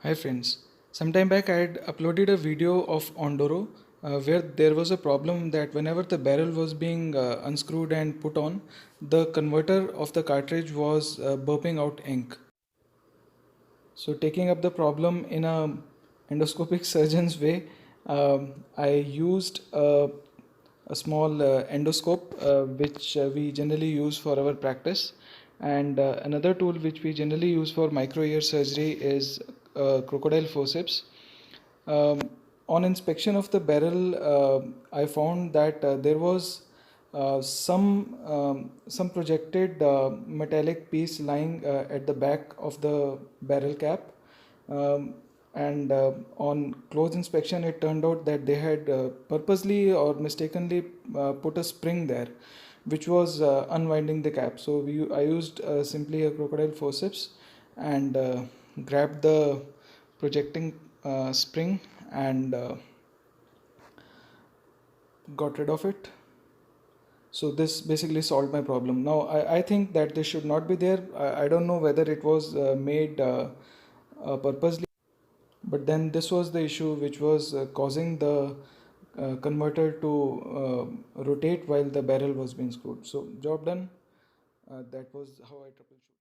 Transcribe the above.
Hi friends. Sometime back I had uploaded a video of Ondoro where there was a problem that whenever the barrel was being unscrewed and put on, the converter of the cartridge was burping out ink. So taking up the problem in a endoscopic surgeon's way, I used a small endoscope which we generally use for our practice, and another tool which we generally use for micro ear surgery is crocodile forceps. um, on inspection of the barrel, I found that there was some projected metallic piece lying at the back of the barrel cap, um, and on close inspection, it turned out that they had purposely or mistakenly put a spring there, which was unwinding the cap. So I used simply a crocodile forceps and grabbed the projecting spring and got rid of it. So this basically solved my problem. Now I think that this should not be there. I don't know whether it was made purposely, but then this was the issue which was causing the converter to rotate while the barrel was being screwed. So job done. That was how I troubleshoot.